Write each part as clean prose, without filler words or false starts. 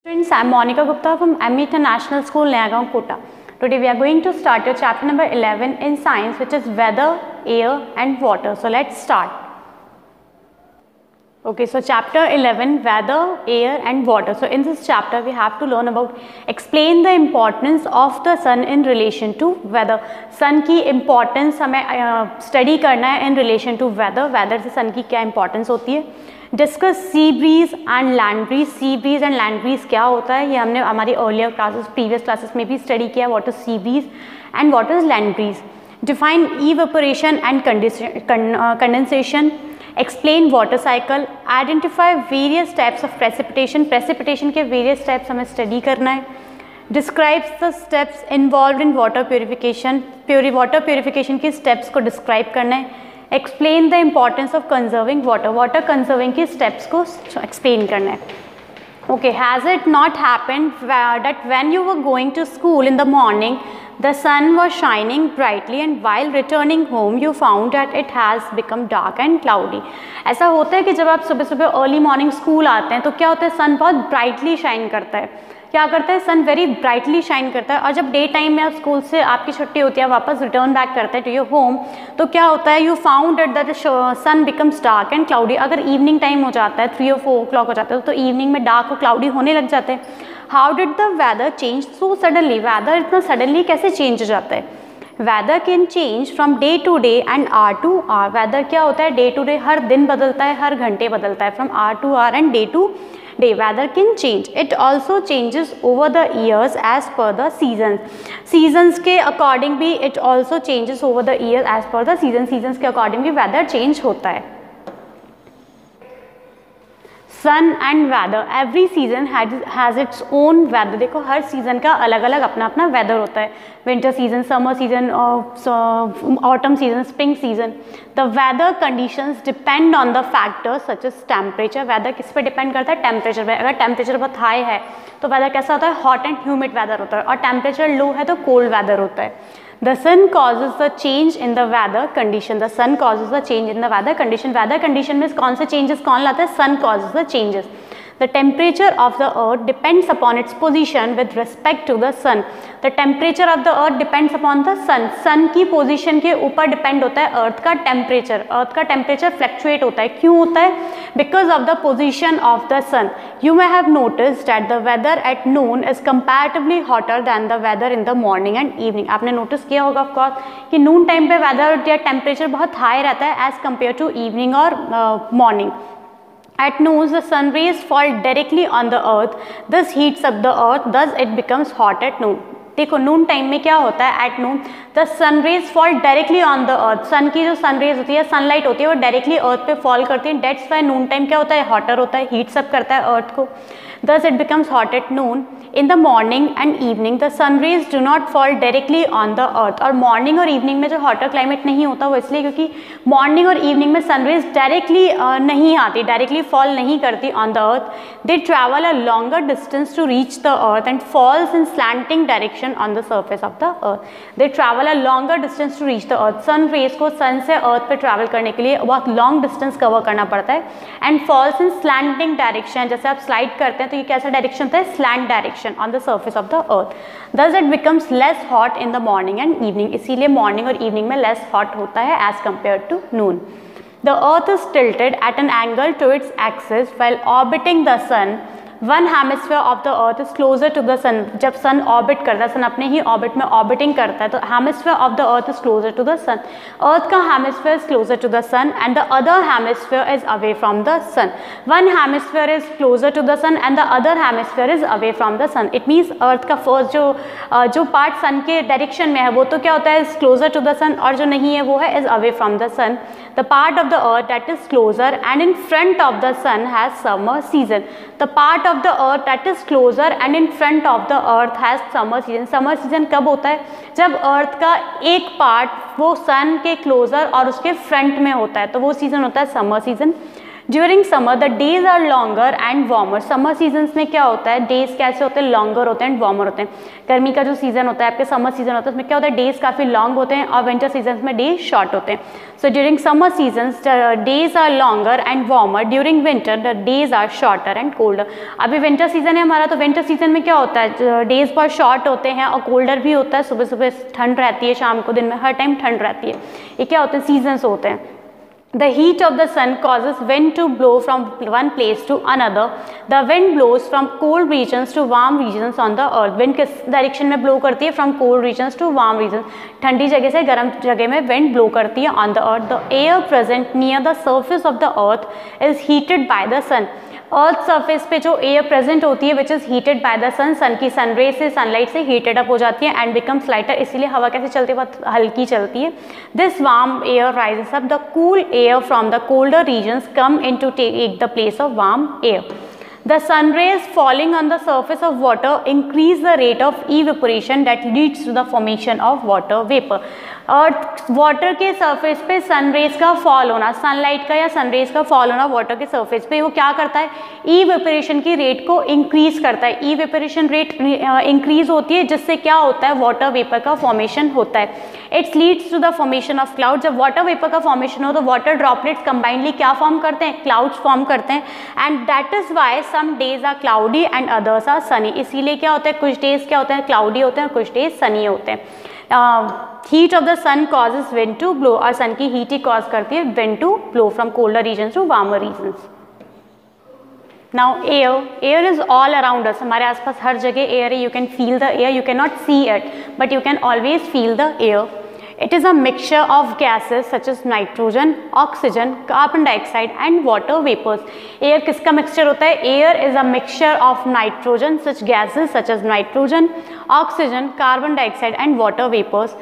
Students, I am Monica Gupta from ME International School, Nayagaon, Kota. Today we are going to start your chapter number 11 in science, which is weather, air and water. So let's start. Okay, so chapter 11, weather, air and water. So in this chapter we have to learn about explain the importance of the sun in relation to weather. Sun की importance हमें study करना है in relation to weather. Weather से sun की क्या importance होती है. Discuss C breeze and land bridge. C breeze and land bridge क्या होता है ये हमने हमारी अर्लियर क्लासेस प्रीवियस क्लासेस में भी स्टडी किया. What is C breeze and what is land breeze. Define evaporation and condensation. Explain water cycle. Identify various types of precipitation. Precipitation के वेरियस टाइप्स हमें स्टडी करना है. Describes the steps involve in water purification. Water purification के steps को describe करना है. Explain the importance of conserving water. Water conserving के steps को एक्सप्लेन करना है. Okay, has it not happened that when you were going to school in the morning the sun was shining brightly and while returning home you found that it has become dark and cloudy. ऐसा होता है कि जब आप सुबह सुबह early morning school आते हैं तो क्या होता है, सन बहुत ब्राइटली शाइन करता है. क्या करता है, सन वेरी ब्राइटली शाइन करता है. और जब डे टाइम में आप स्कूल से आपकी छुट्टी होती है, वापस रिटर्न बैक करते हैं टू योर होम, तो क्या होता है, you found that the sun becomes dark and cloudy. अगर इवनिंग टाइम हो जाता है 3 or 4 o'clock हो जाता है तो इवनिंग में डार्क और क्लाउडी होने लग जाते हैं. How did the weather change so suddenly. Weather इतना सडनली कैसे चेंज हो जाता है. Weather can change from day to day and hour to hour. Weather क्या होता है, डे टू डे, हर दिन बदलता है, हर घंटे बदलता है. From hour to hour and day to day weather can change. It also changes over the years as per the seasons. Seasons के according भी it also changes over the years as per the seasons. Seasons के according भी weather change होता है. Sun and weather. Every season has its own weather. देखो हर season का अलग अलग अपना अपना वेदर होता है. Winter season, summer season, autumn season, spring season. The weather conditions depend on the factors such as temperature. Weather किस पे डिपेंड करता है, टेम्परेचर पे. अगर टेम्परेचर बहुत हाई है तो वेदर कैसा होता है, हॉट एंड ह्यूमिड वेदर होता है. और टेम्परेचर लो है तो कोल्ड वेदर होता है. The sun causes the change in the weather condition. The sun causes the change in the weather condition. Weather condition में कौन से changes कौन लाता है, sun causes the changes. The temperature of the earth depends upon its position with respect to the sun. The temperature of the earth depends upon the sun. sun की position के ऊपर depend होता है earth का temperature. earth का temperature fluctuate होता है. क्यों होता है, because of the position of the sun. You may have noticed that the weather at noon is comparatively hotter than the weather in the morning and evening. आपने notice किया होगा of course कि noon time पे weather या temperature बहुत high रहता है as compared to evening और morning. At noon, the sun rays fall directly on the earth. This heats up the earth. Thus, it becomes hot at noon. देखो नून time में क्या होता है, at noon the sun rays fall directly on the earth. Sun की जो sun rays होती है, sunlight होती है, वो डायरेक्टली अर्थ पे फॉल करती है. डेट्स वाई नून टाइम क्या होता है, हॉटर होता है, हीट्स अप करता है अर्थ को. Thus it becomes hot at noon. In the morning and evening the sun rays do not fall directly on the earth. और morning और evening में जो hotter climate नहीं होता वो इसलिए क्योंकि morning और evening में sun rays directly नहीं आती, directly fall नहीं करती on the earth. They travel a longer distance to reach the earth and falls in slanting direction on the surface of the earth. They travel a longer distance to reach the earth. sun rays को sun से earth पे travel करने के लिए बहुत long distance cover करना पड़ता है. And falls in slanting direction. जैसे आप slide करते हैं तो ये कैसा डायरेक्शन होता है, slant direction on the surface of the earth. Thus it becomes less hot in the morning and evening. इसीलिए मॉर्निंग और इवनिंग में लेस हॉट होता है as compare to noon. The earth is tilted at an angle to its axis while orbiting the sun. One hemisphere of the earth is closer to the sun. जब सन orbit करता है, सन अपने ही orbit में orbiting करता है, तो hemisphere of the earth is closer to the sun. Earth का hemisphere is closer to the sun and the other hemisphere is away from the sun. One hemisphere is closer to the sun and the other hemisphere is away from the sun. It means earth का first जो part सन के direction में है वो तो क्या होता है, is closer to the sun, और जो नहीं है वो है is away from the sun. The part of the earth that is closer and in front of the sun has summer season. The part of the earth that is closer and in front of the earth has summer season. Summer season कब होता है, जब अर्थ का एक part वो सन के closure और उसके फ्रंट में होता है, तो वो सीजन होता है summer season. During summer the days are longer and warmer. Summer seasons में क्या होता है, डेज कैसे होते हैं, लॉन्गर होते हैं एंड वार्मर होते हैं। गर्मी का जो सीजन होता है, आपके समर सीजन होता है, उसमें क्या होता है, डेज काफ़ी लॉन्ग होते हैं और विंटर सीजन्स में डेज शॉर्ट होते हैं। So during summer seasons days are longer and warmer, during winter the days are shorter and colder. अभी विंटर सीजन है हमारा, तो विंटर सीजन में क्या होता है, डेज बहुत शॉर्ट होते हैं और कोल्डर भी होता है। सुबह सुबह ठंड रहती है, शाम को दिन में हर टाइम ठंड रहती है। ये क्या होते हैं, सीजन्स होते हैं। The heat of the sun causes wind to blow from one place to another. The wind blows from cold regions to warm regions on the earth. Wind किस डायरेक्शन में ब्लो करती है, from cold regions to warm regions. ठंडी जगह से गर्म जगह में wind blow करती है on the earth. The air present near the surface of the earth is heated by the sun. Earth surface पे जो एयर प्रेजेंट होती है which is heated by the sun, sun की सनरे से, sunlight से heated up हो जाती है एंड बिकम्स लाइटर। इसीलिए हवा कैसे चलती है, बहुत हल्की चलती है। This warm air rises up, the cool air from the colder regions come in to take the place of warm air. The sun rays falling on the surface of water increase the rate of evaporation that leads to the formation of water vapor. Earth water के surface पे sun rays का fall होना, sunlight का या sun rays का fall होना water के surface पे, वो क्या करता है, इवेपोरेशन की रेट को इंक्रीज करता है। इवेपोरेशन रेट इंक्रीज होती है जिससे क्या होता है, वाटर वेपर का फॉर्मेशन होता है। Its leads to the formation of cloud. जब वाटर वेपर का फॉर्मेशन हो तो वाटर ड्रॉपलेट्स कंबाइनली क्या फॉर्म करते हैं, क्लाउड्स फॉर्म करते हैं। And that is why some days are cloudy and others are sunny. इसीलिए क्या होता है, कुछ डेज क्या होते हैं, क्लाउडी होते हैं और कुछ डेज सनी होते हैं। Heat of the sun causes wind to blow, और सन की हीट ही कॉज करती है wind to blow from colder regions to warmer regions. Now air is all around us, हमारे आसपास हर जगह एयर है। You can feel the air, you can not see it but you can always feel the air. It is a mixture of gases such as nitrogen, oxygen, carbon dioxide and water vapors. Air किसका mixture होता है? Air is a mixture of nitrogen, such gases such as nitrogen, oxygen, carbon dioxide and water vapors.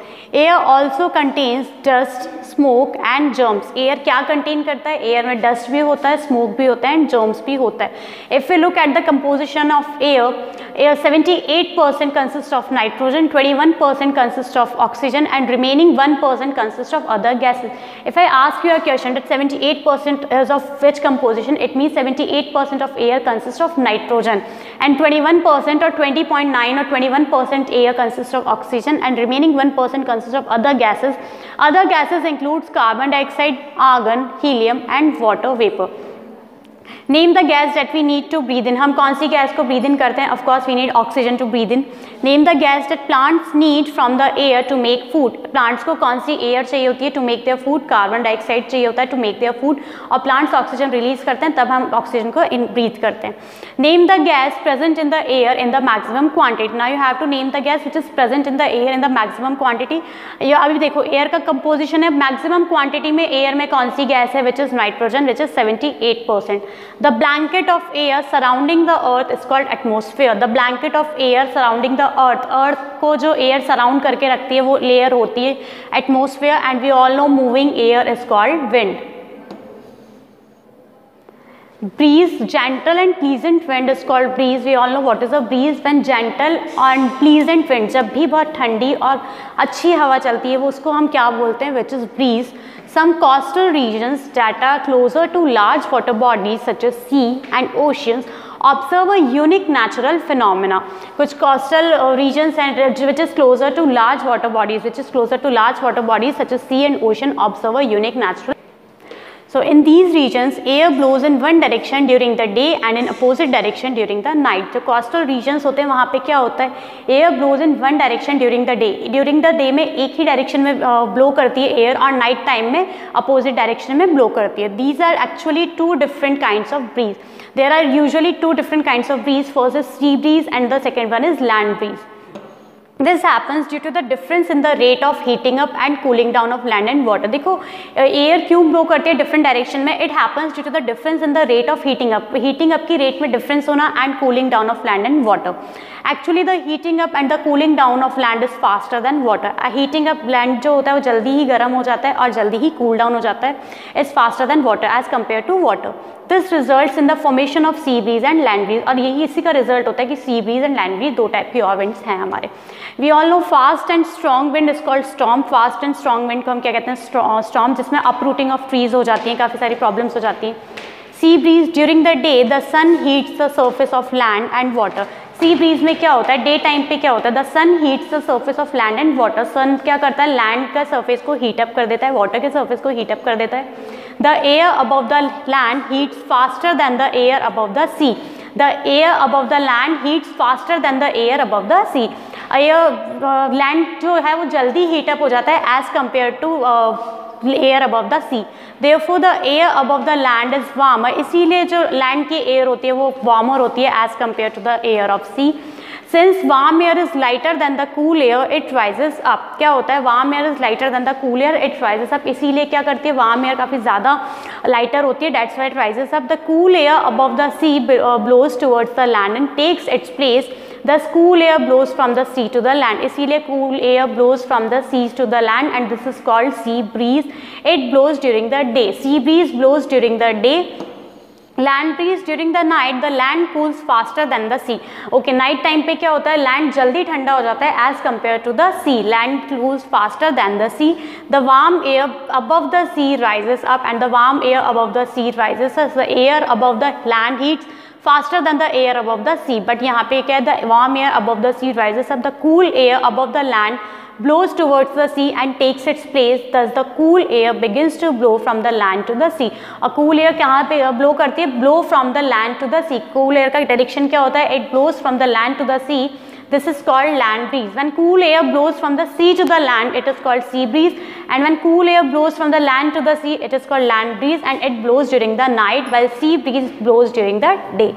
Air also contains dust, smoke and germs. Air क्या contain करता है? Air में dust भी होता है, smoke भी होता है and germs भी होता है. If we look at the composition of air, 78% consists of nitrogen, 21% consists of oxygen and remaining 1% consists of other gases. If I ask you a question that 78% is of which composition, it means 78% of air consists of nitrogen and 21% or 20.9 or 21% air consists of oxygen and remaining 1% consists of other gases. Other gases includes carbon dioxide, argon, helium and water vapor. Name the gas that we need to breathe in. हम कौन सी gas को breathe in करते हैं? Of course we need oxygen to breathe in. Name the gas that plants need from the air to make food. Plants को कौन सी air चाहिए होती है to make their food? Carbon dioxide चाहिए होता है to make their food. और plants oxygen release करते हैं, तब हम oxygen को breathe करते हैं. Name the gas present in the air in the maximum quantity. Now you have to name the gas which is present in the air in the maximum quantity. ये अभी देखो air का composition है, maximum quantity में air में कौन सी gas है, which is nitrogen, which is 78%. The blanket of air surrounding the earth is called atmosphere. The blanket of air surrounding the earth, earth को जो air surround करके रखती है वो layer होती है atmosphere, and we all know moving air is called wind. Breeze, gentle and pleasant wind is called breeze. We all know what is a breeze. When gentle and pleasant wind, जब भी बहुत ठंडी और अच्छी हवा चलती है वो उसको हम क्या बोलते हैं, which is breeze. Some coastal regions that are closer to large water bodies such as sea and oceans observe a unique natural phenomena. कुछ coastal regions and which is closer to large water bodies such as sea and ocean observe a unique natural. So in these regions, air blows in one direction during the day and in opposite direction during the night. जो coastal regions होते हैं वहाँ पे क्या होता है, air blows in one direction during the day. During the day में एक ही direction में blow करती है air और night time में opposite direction में blow करती है. These are actually two different kinds of breeze. There are usually two different kinds of breeze. First is sea breeze and the second one is land breeze. This happens due to the difference in the rate of heating up and cooling down of land and water. देखो air क्यों blow करती है different direction में? It happens due to the difference in the rate of heating up. Heating up की rate में difference होना and cooling down of land and water. Actually the heating up and the cooling down of land is faster than water. Heating up land जो होता है वो जल्दी ही गर्म हो जाता है और जल्दी ही कूल डाउन हो जाता है. Is faster than water as compare to water. This results in the formation of sea breeze and land breeze. और यही इसी का रिजल्ट होता है कि sea breeze and land breeze दो टाइप की और विंड्स हैं हमारे. We all know fast and strong wind is called storm. Fast and strong wind को हम क्या कहते हैं, स्टॉर्म, जिसमें अपरूटिंग ऑफ ट्रीज हो जाती हैं, काफ़ी सारी प्रॉब्लम्स हो जाती हैं. Sea breeze during the day the sun heats the surface of land and water. Sea breeze में क्या होता है, डे टाइम पे क्या होता है, the sun heats the surface of land and water. Sun क्या करता है, लैंड का सर्फेस को हीट अप कर देता है, वाटर के सर्फेस को हीट अप कर देता है। The air above the land heats faster than the air above the sea. The air above the land heats faster than the air above the sea. Air land जो है वो जल्दी heat up हो जाता है as compare to air above the sea. Therefore the air above the land is warmer, इसीलिए जो land की एयर होती है वो वार्मर होती है as compare to the air of sea. Since warm air is lighter than the cool air it rises up. क्या होता है, warm air is lighter than the cool air it rises up, इसीलिए क्या करती है, warm air काफ़ी ज़्यादा lighter होती है, that's why it rises up. The cool air above the sea blows towards the land and takes its place. The cool air blows from the sea to the land, इसीलिए cool air blows from the seas to the land and this is called sea breeze. It blows during the day. Sea breeze blows during the day. Land breeze during the night. The land cools faster than the sea. Okay, night time पे क्या होता है, land जल्दी ठंडा हो जाता है as compared to the sea. Land cools faster than the sea. The warm air above the sea rises up and the warm air above the sea rises as the air above the land heats faster than the air above the sea. But यहाँ पे क्या है, the warm air above the sea rises up, the cool air above the land blows towards the sea and takes its place. Thus the cool air begins to blow from the land to the sea. और cool air कहाँ पे blow करती है, blow from the land to the sea. Cool air का direction क्या होता है, it blows from the land to the sea. This is called land breeze. When cool air blows from the sea to the land, it is called sea breeze. And when cool air blows from the land to the sea, it is called land breeze and it blows during the night while sea breeze blows during the day.